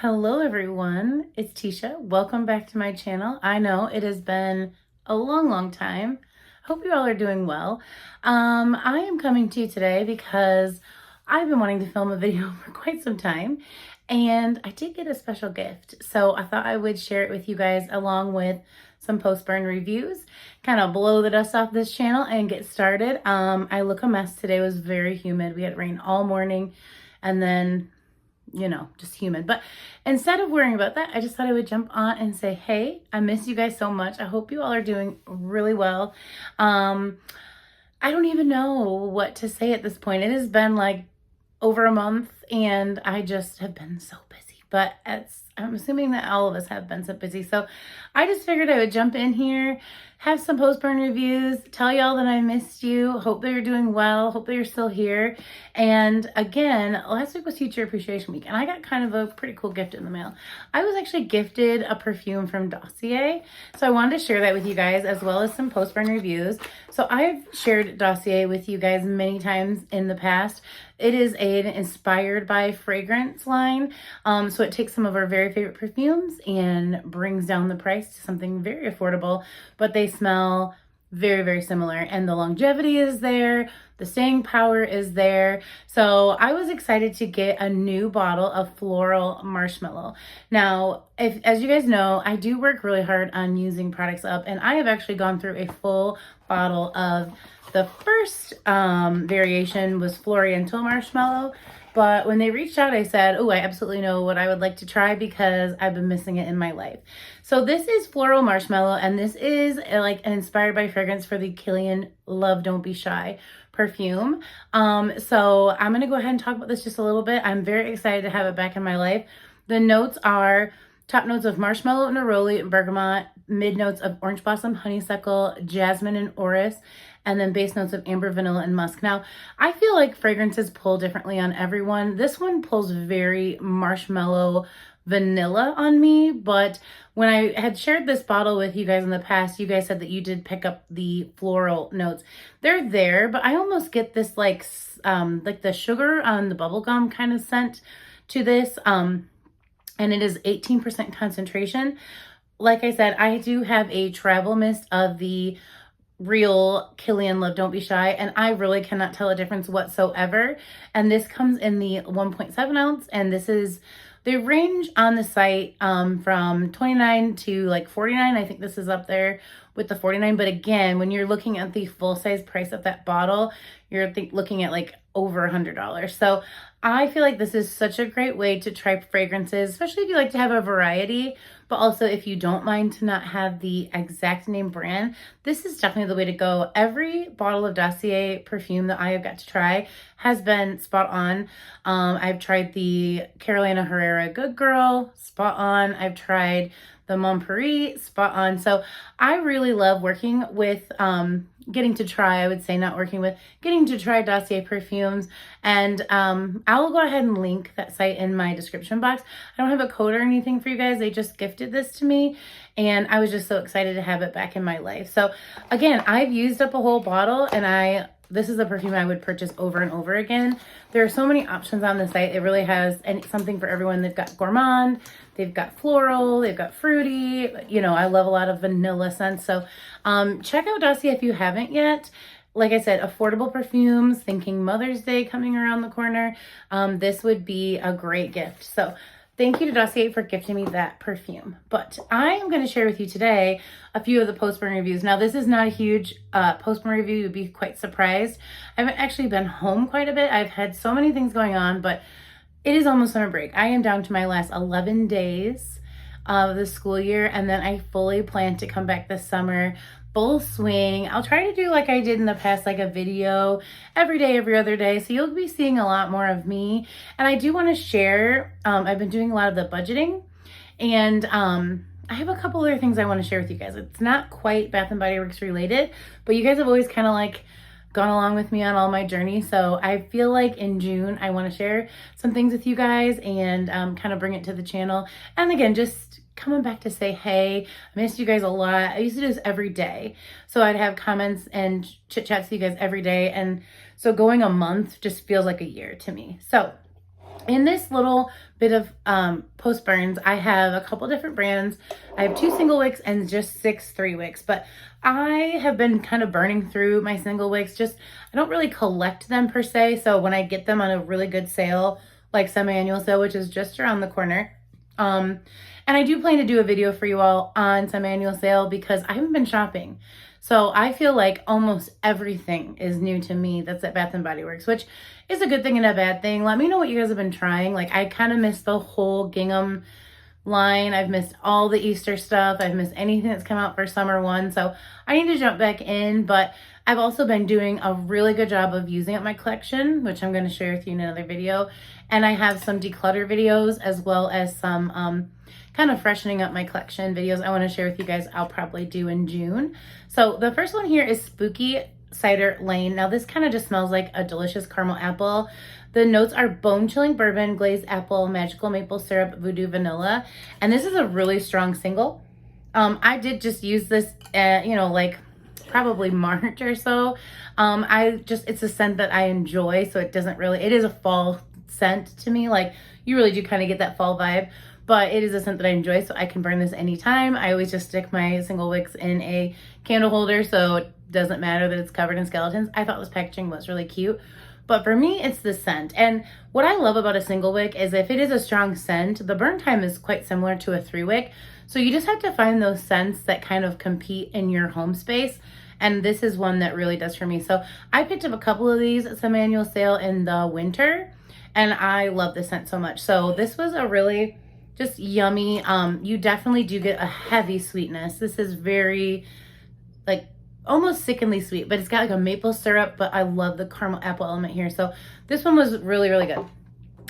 Hello everyone, it's Tisha. Welcome back to my channel. I know it has been a long time. Hope you all are doing well. I am coming to you today because I've been wanting to film a video for quite some time and I did get a special gift. So I thought I would share it with you guys along with some post-burn reviews, kind of blow the dust off this channel and get started. I look a mess today. It was very humid. We had rain all morning and then just human. But instead of worrying about that, I just thought I would jump on and say, hey, I miss you guys so much. I hope you all are doing really well. I don't even know what to say at this point. It has been like over a month and I just have been so busy. But I'm assuming that all of us have been so busy. So I just figured I would jump in here, have some post-burn reviews, tell y'all that I missed you. Hope that you're doing well. Hope that you're still here. And again, last week was Teacher Appreciation Week, and I got kind of a pretty cool gift in the mail. I was actually gifted a perfume from Dossier. So I wanted to share that with you guys as well as some post-burn reviews. So I've shared Dossier with you guys many times in the past. It is an inspired by fragrance line. So it takes some of our very favorite perfumes and brings down the price to something very affordable, but they smell very similar, and the longevity is there, the staying power is there. So I was excited to get a new bottle of Floral Marshmallow. Now, as you guys know, I do work really hard on using products up, and I have actually gone through a full bottle of the first variation was Floral Marshmallow. But when they reached out, I said, oh, I absolutely know what I would like to try because I've been missing it in my life. So this is Floral Marshmallow, and this is like an inspired by fragrance for the Kilian Love Don't Be Shy perfume. So I'm going to go ahead and talk about this just a little bit. I'm very excited to have it back in my life. The notes are top notes of marshmallow, neroli, and bergamot, mid notes of orange blossom, honeysuckle, jasmine, and orris, and then base notes of amber, vanilla, and musk. Now, I feel like fragrances pull differently on everyone. This one pulls very marshmallow vanilla on me, but when I had shared this bottle with you guys in the past, you guys said that you did pick up the floral notes. They're there, but I almost get this like the sugar on the bubble gum kind of scent to this, and it is 18% concentration. Like I said, I do have a travel mist of the real Kilian Love Don't Be Shy, and I really cannot tell a difference whatsoever. And this comes in the 1.7 ounce, and this is the range on the site from 29 to like 49. I think this is up there with the 49. But again, when you're looking at the full size price of that bottle, you're looking at like over $100. So I feel like this is such a great way to try fragrances, especially if you like to have a variety, but also if you don't mind to not have the exact name brand. This is definitely the way to go. Every bottle of Dossier perfume that I have got to try has been spot on. I've tried the Carolina Herrera Good Girl, spot on. I've tried the Montpellier, spot on. So I really love working with getting to try Dossier perfumes. And I'll go ahead and link that site in my description box. I don't have a code or anything for you guys. They just gifted this to me, and I was just so excited to have it back in my life. So again, I've used up a whole bottle, and this is a perfume I would purchase over and over again. There are so many options on the site. It really has something for everyone. They've got gourmand, they've got floral, they've got fruity. I love a lot of vanilla scents. So check out Dossier if you haven't yet. Like I said, affordable perfumes, thinking Mother's Day coming around the corner. This would be a great gift. So thank you to Dossier for gifting me that perfume. But I am going to share with you today a few of the post-burn reviews. Now, this is not a huge post-burn review. You'd be quite surprised. I haven't actually been home quite a bit. I've had so many things going on, but it is almost summer break. I am down to my last 11 days of the school year, and then I fully plan to come back this summer full swing. I'll try to do like I did in the past, like a video every day, every other day. So you'll be seeing a lot more of me. And I do want to share, I've been doing a lot of the budgeting, and I have a couple other things I want to share with you guys. It's not quite Bath and Body Works related, but you guys have always kind of like gone along with me on all my journey. So I feel like in June, I want to share some things with you guys and kind of bring it to the channel. And again, just coming back to say, hey, I missed you guys a lot. I used to do this every day. So I'd have comments and chit chats with you guys every day. And so going a month just feels like a year to me. So In this little bit of post burns, I have a couple different brands. I have 2 single wicks and just 6 3-wicks, but I have been kind of burning through my single wicks. Just, I don't really collect them per se. So when I get them on a really good sale, like semi-annual sale, which is just around the corner, and I do plan to do a video for you all on semi-annual sale because I haven't been shopping. So I feel like almost everything is new to me that's at Bath & Body Works, which is a good thing and a bad thing. Let me know what you guys have been trying. Like, I kind of missed the whole gingham line. I've missed all the Easter stuff. I've missed anything that's come out for summer one. So I need to jump back in, but I've also been doing a really good job of using up my collection, which I'm going to share with you in another video. And I have some declutter videos as well as some kind of freshening up my collection videos I want to share with you guys. I'll probably do in June. So the first one here is Spooky Cider Lane. Now this kind of just smells like a delicious caramel apple. The notes are bone-chilling bourbon, glazed apple, magical maple syrup, voodoo vanilla. And this is a really strong single. I did just use this, like probably March or so. It's a scent that I enjoy. So it is a fall scent to me. Like, you really do kind of get that fall vibe. But it is a scent that I enjoy, so I can burn this anytime. I always just stick my single wicks in a candle holder, so it doesn't matter that it's covered in skeletons. I thought this packaging was really cute. But for me, it's the scent. And what I love about a single wick is if it is a strong scent, the burn time is quite similar to a 3-wick. So you just have to find those scents that kind of compete in your home space. And this is one that really does for me. So I picked up a couple of these at semi-annual sale in the winter, and I love this scent so much. So this was a really just yummy. You definitely do get a heavy sweetness. This is very, like, almost sickeningly sweet, but it's got like a maple syrup, but I love the caramel apple element here. So this one was really, really good.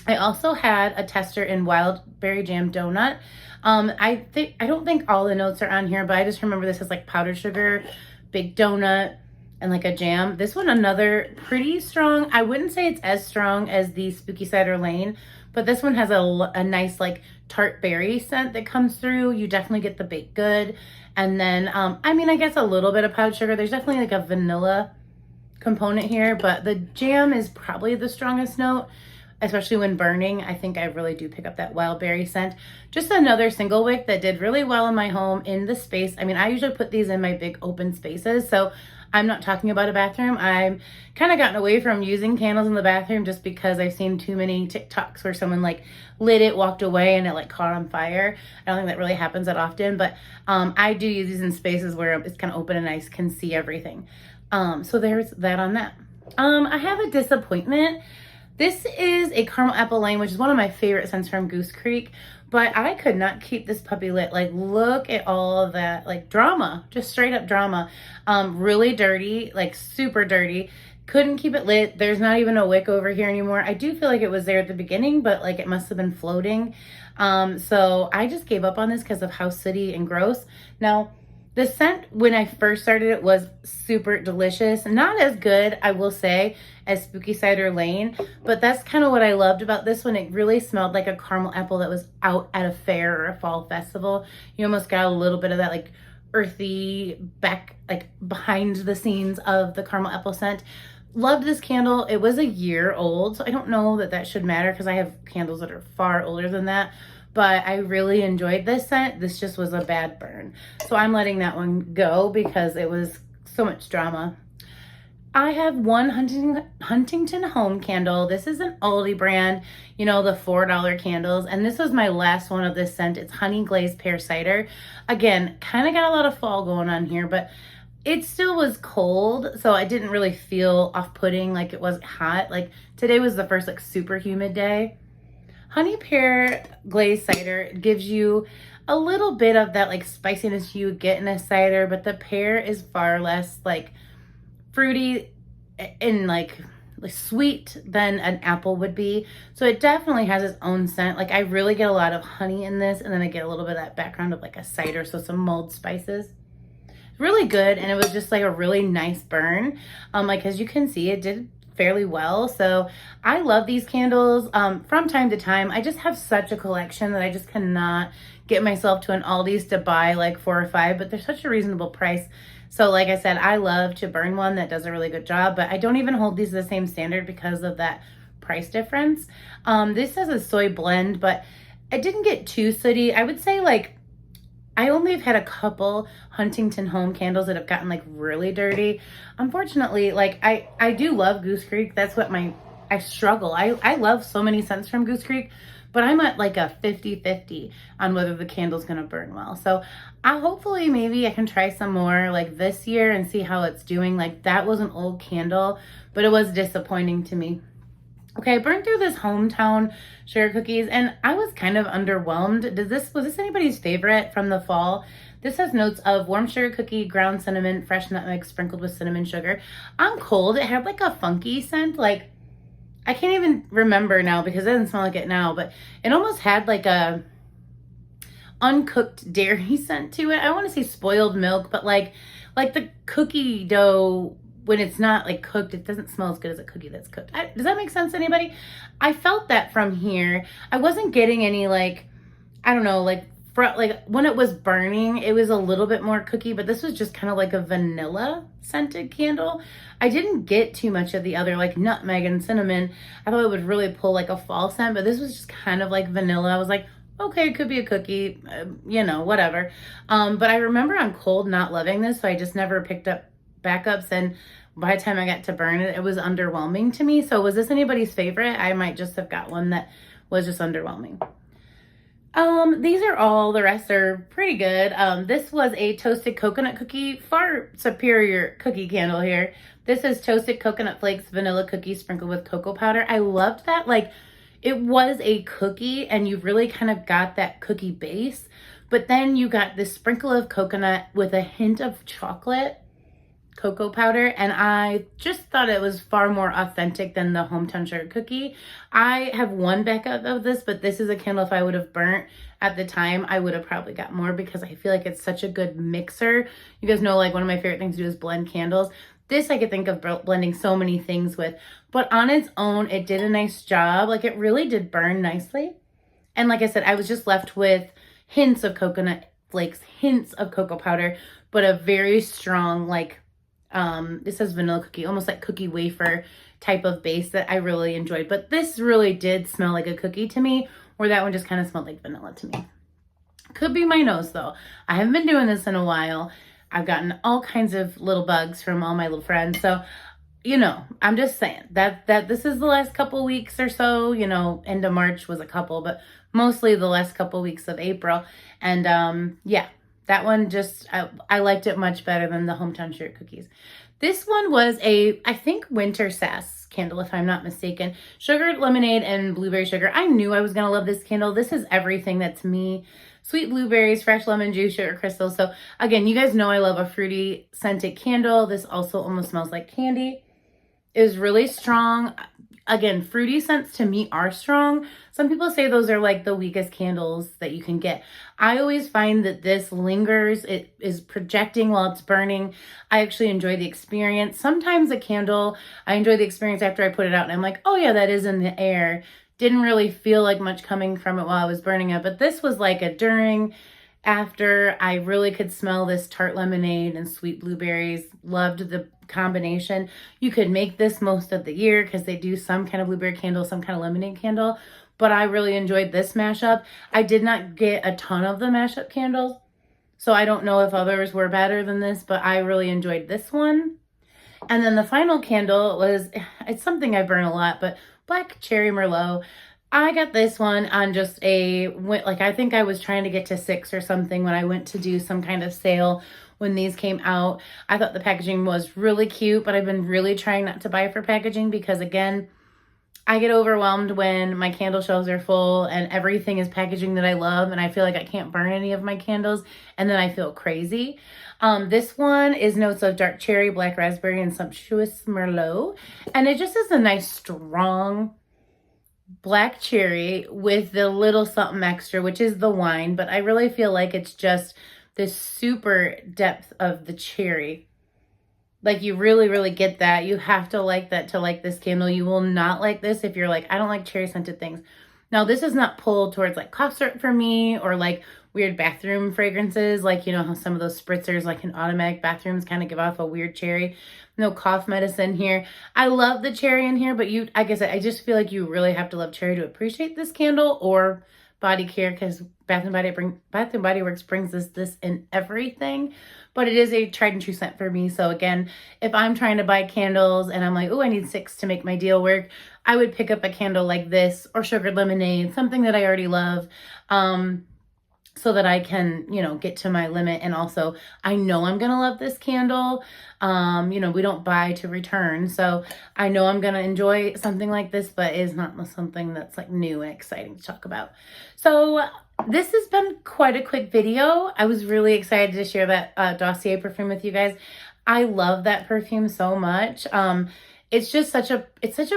I also had a tester in Wild Berry Jam Donut. I don't think all the notes are on here, but I just remember this as like powdered sugar, big donut, and like a jam. This one, another pretty strong. I wouldn't say it's as strong as the Spooky Cider Lane, but this one has a nice like tart berry scent that comes through. You definitely get the baked good. And then, I guess a little bit of powdered sugar. There's definitely like a vanilla component here, but the jam is probably the strongest note, especially when burning. I think I really do pick up that wild berry scent. Just another single wick that did really well in my home in the space. I usually put these in my big open spaces, so I'm not talking about a bathroom. I'm kind of gotten away from using candles in the bathroom just because I've seen too many TikToks where someone like lit it, walked away, and it like caught on fire. I don't think that really happens that often, but I do use these in spaces where it's kind of open and I can see everything. So there's that on that. I have a disappointment. This is a caramel apple lane, which is one of my favorite scents from Goose Creek, but I could not keep this puppy lit. Like, look at all of that, like, drama, just straight up drama. Really dirty, like super dirty. Couldn't keep it lit. There's not even a wick over here anymore. I do feel like it was there at the beginning, but like it must have been floating. So I just gave up on this because of how sooty and gross. Now, the scent, when I first started it, was super delicious. Not as good, I will say, as Spooky Cider Lane, but that's kind of what I loved about this one. It really smelled like a caramel apple that was out at a fair or a fall festival. You almost got a little bit of that like earthy back, like behind the scenes of the caramel apple scent. Loved this candle. It was a year old, so I don't know that that should matter because I have candles that are far older than that. But I really enjoyed this scent. This just was a bad burn. So I'm letting that one go because it was so much drama. I have one Huntington Home candle. This is an Aldi brand, the $4 candles. And this was my last one of this scent. It's Honey Glazed Pear Cider. Again, kind of got a lot of fall going on here, but it still was cold. So I didn't really feel off-putting, like it wasn't hot. Like today was the first like super humid day. Honey Pear Glazed Cider gives you a little bit of that like spiciness you would get in a cider, but the pear is far less like fruity and like sweet than an apple would be. So it definitely has its own scent. Like I really get a lot of honey in this, and then I get a little bit of that background of like a cider, so some mulled spices. Really good, and it was just like a really nice burn. Like as you can see, it did fairly well. So I love these candles. From time to time, I just have such a collection that I just cannot get myself to an Aldi's to buy like 4 or 5, but they're such a reasonable price. So like I said, I love to burn one that does a really good job, but I don't even hold these to the same standard because of that price difference. This has a soy blend, but it didn't get too sooty. I would say like I only have had a couple Huntington Home candles that have gotten like really dirty. Unfortunately, like I do love Goose Creek. That's what I struggle. I love so many scents from Goose Creek, but I'm at like a 50-50 on whether the candle's gonna burn well. So I hopefully maybe I can try some more like this year and see how it's doing. Like that was an old candle, but it was disappointing to me. Okay, I burned through this Hometown sugar cookies and I was kind of underwhelmed. Was this anybody's favorite from the fall? This has notes of warm sugar cookie, ground cinnamon, fresh nutmeg sprinkled with cinnamon sugar. On cold, it had like a funky scent. Like, I can't even remember now because it doesn't smell like it now, but it almost had like a uncooked dairy scent to it. I want to say spoiled milk, but like the cookie dough, when it's not like cooked, it doesn't smell as good as a cookie that's cooked. Does that make sense to anybody? I felt that from here. I wasn't getting any like, I don't know, like when it was burning, it was a little bit more cookie, but this was just kind of like a vanilla scented candle. I didn't get too much of the other like nutmeg and cinnamon. I thought it would really pull like a fall scent, but this was just kind of like vanilla. I was like, okay, it could be a cookie, you know, whatever. But I remember on cold not loving this, so I just never picked up backups, and by the time I got to burn it, it was underwhelming to me. So was this anybody's favorite? I might just have got one that was just underwhelming. These are all, the rest are pretty good. This was a toasted coconut cookie, far superior cookie candle here. This is toasted coconut flakes, vanilla cookie sprinkled with cocoa powder. I loved that. Like, it was a cookie and you really kind of got that cookie base, but then you got this sprinkle of coconut with a hint of chocolate cocoa powder, and I just thought it was far more authentic than the Hometown Sugar Cookie. I have one backup of this, but this is a candle if I would have burnt at the time, I would have probably got more because I feel like it's such a good mixer. You guys know like one of my favorite things to do is blend candles. This I could think of blending so many things with, but on its own, it did a nice job. Like it really did burn nicely. And like I said, I was just left with hints of coconut flakes, hints of cocoa powder, but a very strong like this says vanilla cookie, almost like cookie wafer type of base that I really enjoyed. But this really did smell like a cookie to me, where that one just kind of smelled like vanilla to me. Could be my nose though. I haven't been doing this in a while. I've gotten all kinds of little bugs from all my little friends. So, you know, I'm just saying that this is the last couple weeks or so, you know, end of March was a couple, but mostly the last couple weeks of April. And yeah. That one just, I liked it much better than the Hometown Sugar Cookies. This one was I think winter Sass candle, if I'm not mistaken. Sugared lemonade and blueberry sugar. I knew I was going to love this candle. This is everything that's me. Sweet blueberries, fresh lemon juice, sugar crystals. So again, you guys know I love a fruity scented candle. This also almost smells like candy. It was really strong. Again, fruity scents to me are strong. Some people say those are like the weakest candles that you can get. I always find that this lingers. It is projecting while it's burning. I actually enjoy the experience. Sometimes a candle, I enjoy the experience after I put it out and I'm like, oh yeah, that is in the air. Didn't really feel like much coming from it while I was burning it. But this was like a during, after. I really could smell this tart lemonade and sweet blueberries. Loved the combination. You could make this most of the year because they do some kind of blueberry candle, some kind of lemonade candle, but I really enjoyed this mashup. I did not get a ton of the mashup candles, so I don't know if others were better than this, but I really enjoyed this one. And then the final candle was, it's something I burn a lot, but Black Cherry Merlot. I got this one on just I think I was trying to get to 6 or something when I went to do some kind of sale when these came out. I thought the packaging was really cute, but I've been really trying not to buy for packaging because again, I get overwhelmed when my candle shelves are full and everything is packaging that I love and I feel like I can't burn any of my candles and then I feel crazy. This one is notes of dark cherry, black raspberry, and sumptuous Merlot. And it just is a nice strong black cherry with the little something extra, which is the wine, but I really feel like it's just this super depth of the cherry. Like you really, really get that. You have to like that to like this candle. You will not like this if you're like, I don't like cherry scented things. Now this is not pulled towards like cough syrup for me or like weird bathroom fragrances, like, you know, how some of those spritzers, like in automatic bathrooms, kind of give off a weird cherry. No cough medicine here. I love the cherry in here, but like I said, I just feel like you really have to love cherry to appreciate this candle, or body care, because Bath and Body Works brings this in everything. But it is a tried and true scent for me. So again, if I'm trying to buy candles and I'm like, oh, I need 6 to make my deal work, I would pick up a candle like this or Sugared Lemonade, something that I already love. So that I can, you know, get to my limit. And also, I know I'm going to love this candle. You know, we don't buy to return. So I know I'm going to enjoy something like this, but it's not something that's like new and exciting to talk about. So this has been quite a quick video. I was really excited to share that Dossier perfume with you guys. I love that perfume so much. It's just such a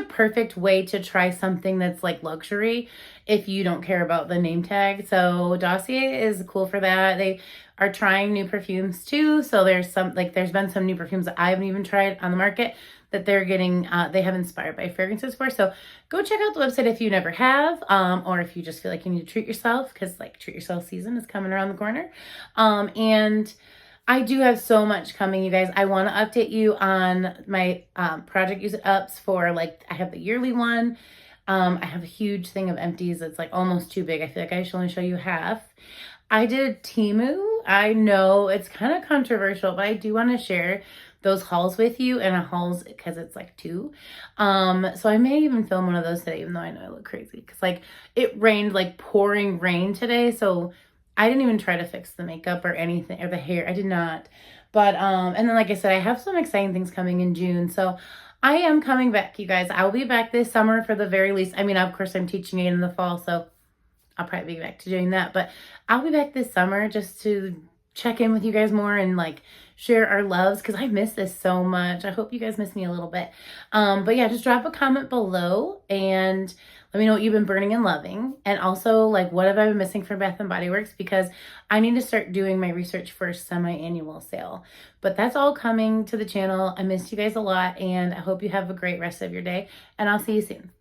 perfect way to try something that's like luxury if you don't care about the name tag. So Dossier is cool for that. They are trying new perfumes too. So there's been some new perfumes that I haven't even tried on the market that they're getting, they have inspired by fragrances for. So go check out the website if you never have, or if you just feel like you need to treat yourself, because like treat yourself season is coming around the corner. And I do have so much coming, you guys. I want to update you on my project use it ups for, like, I have the yearly one. I have a huge thing of empties that's like almost too big. I feel like I should only show you half. I did Temu. I know it's kind of controversial, but I do want to share those hauls with you, and a hauls because it's like 2. So I may even film one of those today, even though I know I look crazy, because like it rained, like pouring rain today. So I didn't even try to fix the makeup or anything, or the hair. I did not. But, and then like I said, I have some exciting things coming in June. So I am coming back, you guys. I'll be back this summer for the very least. I mean, of course, I'm teaching again in the fall, so I'll probably be back to doing that. But I'll be back this summer just to check in with you guys more and like share our loves, because I miss this so much. I hope you guys miss me a little bit. But yeah, just drop a comment below and let me know what you've been burning and loving. And also, like, what have I been missing from Bath and Body Works? Because I need to start doing my research for a semi-annual sale. But that's all coming to the channel. I miss you guys a lot, and I hope you have a great rest of your day. And I'll see you soon.